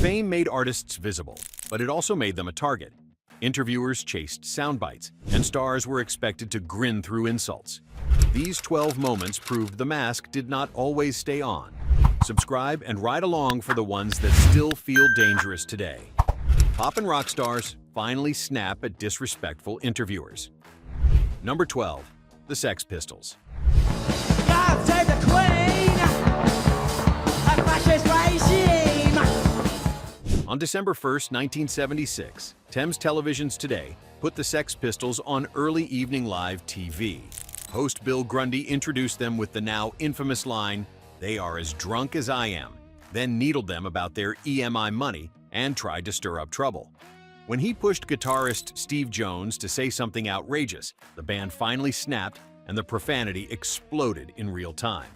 Fame made artists visible, but it also made them a target. Interviewers chased sound bites, and stars were expected to grin through insults. These 12 moments proved the mask did not always stay on. Subscribe and ride along for the ones that still feel dangerous today. Pop and rock stars finally snap at disrespectful interviewers. Number 12. The Sex Pistols. God save the Queen! A fascist regime! On December 1st, 1976, Thames Television's Today put the Sex Pistols on early evening live TV. Host Bill Grundy introduced them with the now infamous line, "They are as drunk as I am," then needled them about their EMI money and tried to stir up trouble. When he pushed guitarist Steve Jones to say something outrageous, the band finally snapped and the profanity exploded in real time.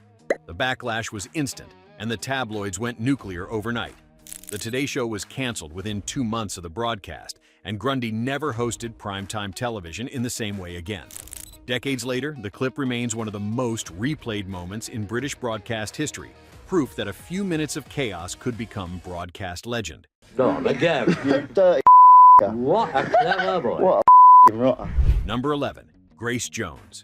The backlash was instant, and the tabloids went nuclear overnight. The Today Show was canceled within 2 months of the broadcast, and Grundy never hosted primetime television in the same way again. Decades later, the clip remains one of the most replayed moments in British broadcast history, proof that a few minutes of chaos could become broadcast legend. Not again. You dirty What a clever boy. What a rotter. Number 11. Grace Jones.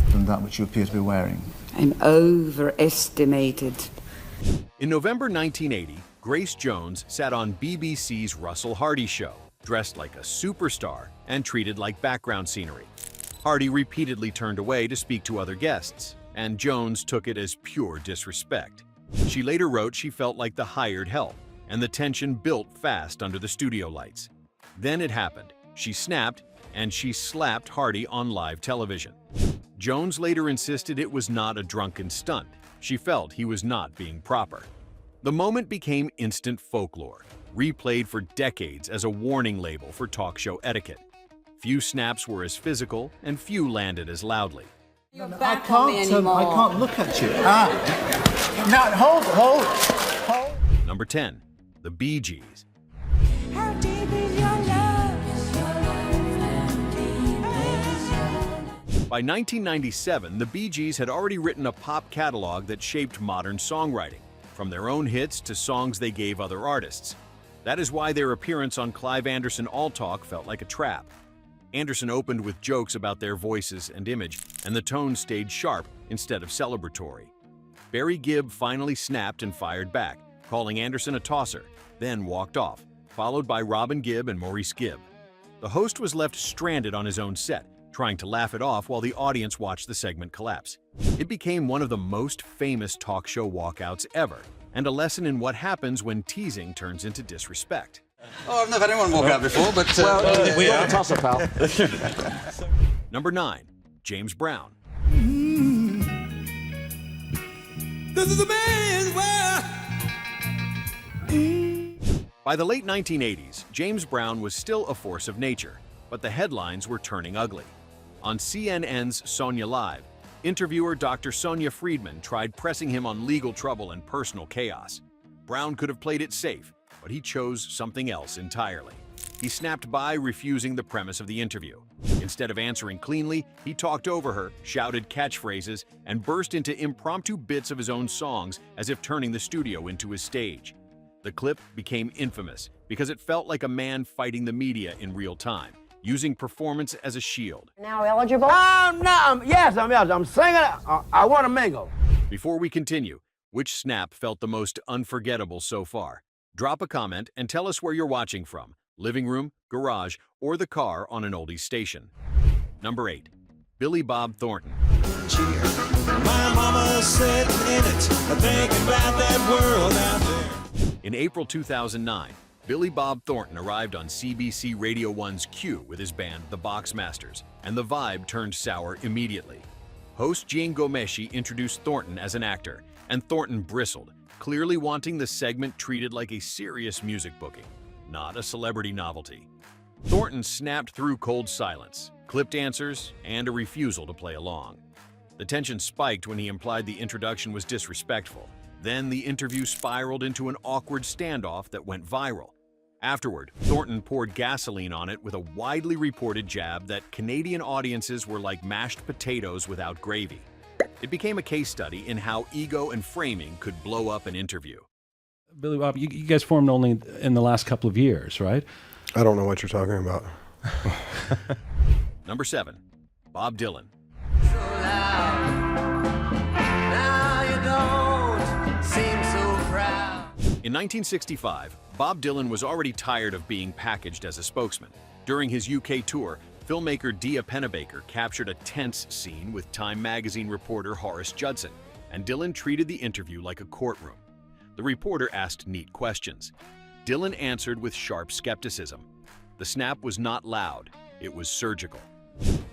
Than that which you appear to be wearing. I'm overestimated. In November 1980, Grace Jones sat on BBC's Russell Hardy show, dressed like a superstar and treated like background scenery. Hardy repeatedly turned away to speak to other guests, and Jones took it as pure disrespect. She later wrote she felt like the hired help, and the tension built fast under the studio lights. Then it happened. She snapped, and she slapped Hardy on live television. Jones later insisted it was not a drunken stunt. She felt he was not being proper. The moment became instant folklore, replayed for decades as a warning label for talk show etiquette. Few snaps were as physical, and few landed as loudly. I can't look at you. Now, hold. Number 10. The Bee Gees. How deep is your love? By 1997, the Bee Gees had already written a pop catalog that shaped modern songwriting, from their own hits to songs they gave other artists. That is why their appearance on Clive Anderson All Talk felt like a trap. Anderson opened with jokes about their voices and image, and the tone stayed sharp instead of celebratory. Barry Gibb finally snapped and fired back, calling Anderson a tosser, then walked off, followed by Robin Gibb and Maurice Gibb. The host was left stranded on his own set, trying to laugh it off while the audience watched the segment collapse. It became one of the most famous talk show walkouts ever, and a lesson in what happens when teasing turns into disrespect. Oh, I've never had anyone walk out before, but... We are a tosser, pal. Number 9. James Brown. This is a man's world! By the late 1980s, James Brown was still a force of nature, but the headlines were turning ugly. On CNN's Sonia Live, interviewer Dr. Sonia Friedman tried pressing him on legal trouble and personal chaos. Brown could have played it safe, but he chose something else entirely. He snapped by, refusing the premise of the interview. Instead of answering cleanly, he talked over her, shouted catchphrases, and burst into impromptu bits of his own songs as if turning the studio into his stage. The clip became infamous because it felt like a man fighting the media in real time, using performance as a shield. Now eligible? Yes, I'm singing. I want to mingle. Before we continue, which snap felt the most unforgettable so far? Drop a comment and tell us where you're watching from, living room, garage, or the car on an oldies station. Number 8. Billy Bob Thornton. My mama sitting in it, thinking about that world out there. In April 2009, Billy Bob Thornton arrived on CBC Radio 1's Q with his band, the Boxmasters, and the vibe turned sour immediately. Host Jean Gomeshi introduced Thornton as an actor, and Thornton bristled, clearly wanting the segment treated like a serious music booking, not a celebrity novelty. Thornton snapped through cold silence, clipped answers, and a refusal to play along. The tension spiked when he implied the introduction was disrespectful. Then the interview spiraled into an awkward standoff that went viral. Afterward, Thornton poured gasoline on it with a widely reported jab that Canadian audiences were like mashed potatoes without gravy. It became a case study in how ego and framing could blow up an interview. Billy Bob, you guys formed only in the last couple of years, right? I don't know what you're talking about. Number 7, Bob Dylan. In 1965, Bob Dylan was already tired of being packaged as a spokesman. During his UK tour, filmmaker Dia Pennebaker captured a tense scene with Time magazine reporter Horace Judson, and Dylan treated the interview like a courtroom. The reporter asked neat questions. Dylan answered with sharp skepticism. The snap was not loud, it was surgical.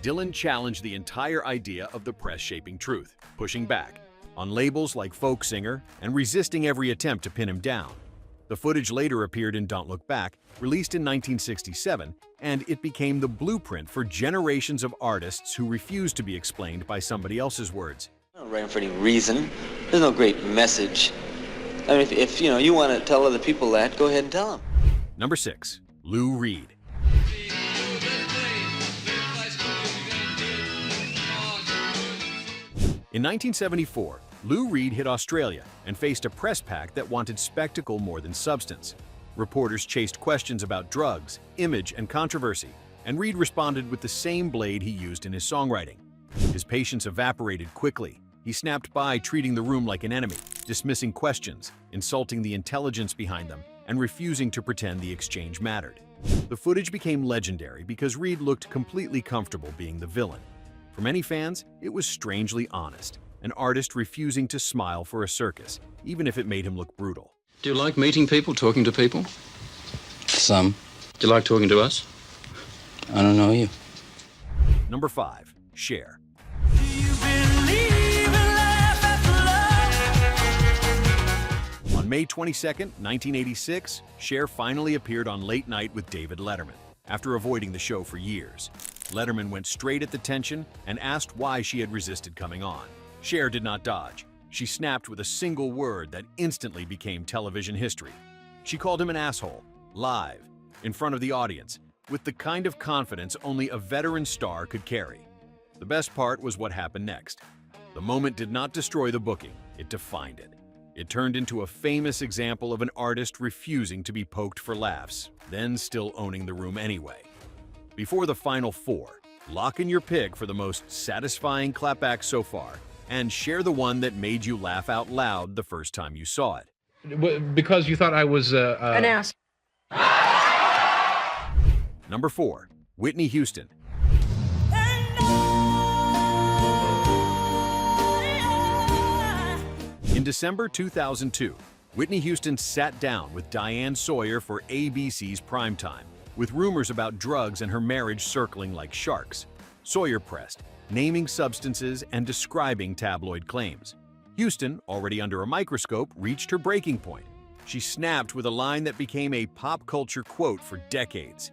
Dylan challenged the entire idea of the press shaping truth, pushing back on labels like folk singer and resisting every attempt to pin him down. The footage later appeared in Don't Look Back, released in 1967, and it became the blueprint for generations of artists who refused to be explained by somebody else's words. I don't write them for any reason. There's no great message. I mean, if you want to tell other people that, go ahead and tell them. Number 6, Lou Reed. In 1974, Lou Reed hit Australia and faced a press pack that wanted spectacle more than substance. Reporters chased questions about drugs, image, and controversy, and Reed responded with the same blade he used in his songwriting. His patience evaporated quickly. He snapped by, treating the room like an enemy, dismissing questions, insulting the intelligence behind them, and refusing to pretend the exchange mattered. The footage became legendary because Reed looked completely comfortable being the villain. For many fans, it was strangely honest, an artist refusing to smile for a circus, even if it made him look brutal. Do you like meeting people, talking to people? Some. Do you like talking to us? I don't know you. Number 5, Cher. On May 22, 1986, Cher finally appeared on Late Night with David Letterman, after avoiding the show for years. Letterman went straight at the tension and asked why she had resisted coming on. Cher did not dodge. She snapped with a single word that instantly became television history. She called him an asshole, live, in front of the audience, with the kind of confidence only a veteran star could carry. The best part was what happened next. The moment did not destroy the booking, it defined it. It turned into a famous example of an artist refusing to be poked for laughs, then still owning the room anyway. Before the final 4, lock in your pick for the most satisfying clapback so far, and share the one that made you laugh out loud the first time you saw it. Because you thought I was an ass. Number 4, Whitney Houston. In December 2002, Whitney Houston sat down with Diane Sawyer for ABC's Primetime, with rumors about drugs and her marriage circling like sharks. Sawyer pressed, naming substances and describing tabloid claims. Houston, already under a microscope, reached her breaking point. She snapped with a line that became a pop culture quote for decades.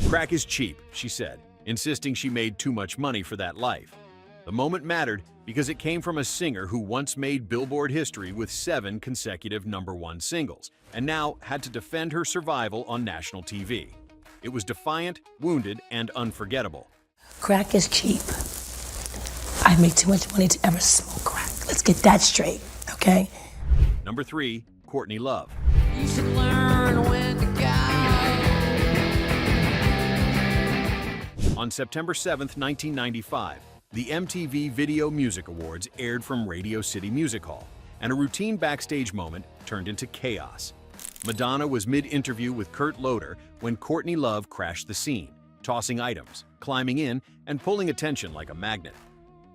"Crack is cheap," she said, insisting she made too much money for that life. The moment mattered because it came from a singer who once made Billboard history with 7 consecutive #1 singles, and now had to defend her survival on national TV. It was defiant, wounded, and unforgettable. Crack is cheap. I make too much money to ever smoke crack. Let's get that straight, okay? Number 3, Courtney Love. You should learn when to guide. On September 7, 1995, the MTV Video Music Awards aired from Radio City Music Hall, and a routine backstage moment turned into chaos. Madonna was mid-interview with Kurt Loder when Courtney Love crashed the scene, tossing items, climbing in, and pulling attention like a magnet.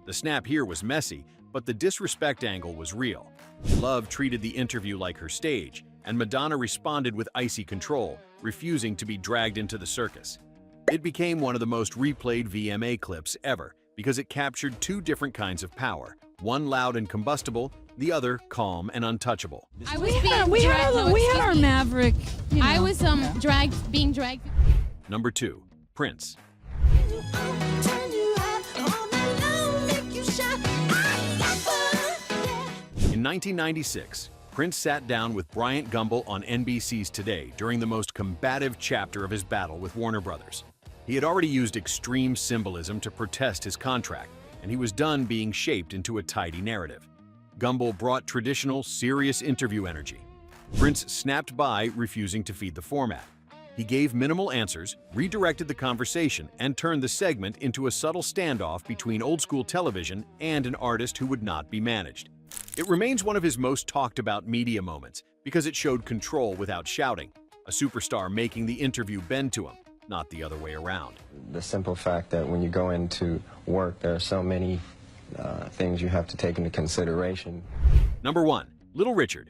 The snap here was messy, but the disrespect angle was real. Love treated the interview like her stage, and Madonna responded with icy control, refusing to be dragged into the circus. It became one of the most replayed VMA clips ever because it captured 2 different kinds of power, one loud and combustible, the other calm and untouchable. We had our maverick. You know. I was being dragged. Number 2, Prince. In 1996, Prince sat down with Bryant Gumbel on NBC's Today during the most combative chapter of his battle with Warner Brothers. He had already used extreme symbolism to protest his contract, and he was done being shaped into a tidy narrative. Gumbel brought traditional, serious interview energy. Prince snapped by, refusing to feed the format. He gave minimal answers, redirected the conversation, and turned the segment into a subtle standoff between old-school television and an artist who would not be managed. It remains one of his most talked-about media moments because it showed control without shouting, a superstar making the interview bend to him, not the other way around. The simple fact that when you go into work, there are so many things you have to take into consideration. Number 1. Little Richard.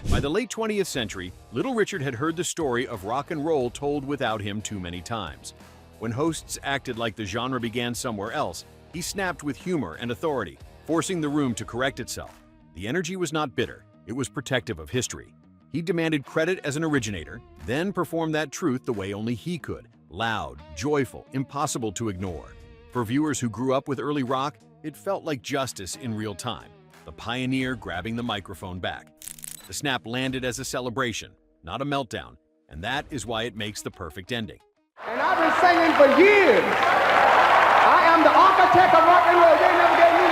By the late 20th century, Little Richard had heard the story of rock and roll told without him too many times. When hosts acted like the genre began somewhere else, he snapped with humor and authority, forcing the room to correct itself. The energy was not bitter, it was protective of history. He demanded credit as an originator, then performed that truth the way only he could, loud, joyful, impossible to ignore. For viewers who grew up with early rock, it felt like justice in real time, the pioneer grabbing the microphone back. The snap landed as a celebration, not a meltdown, and that is why it makes the perfect ending. And I've been singing for years. I am the architect of rock and roll. They never gave me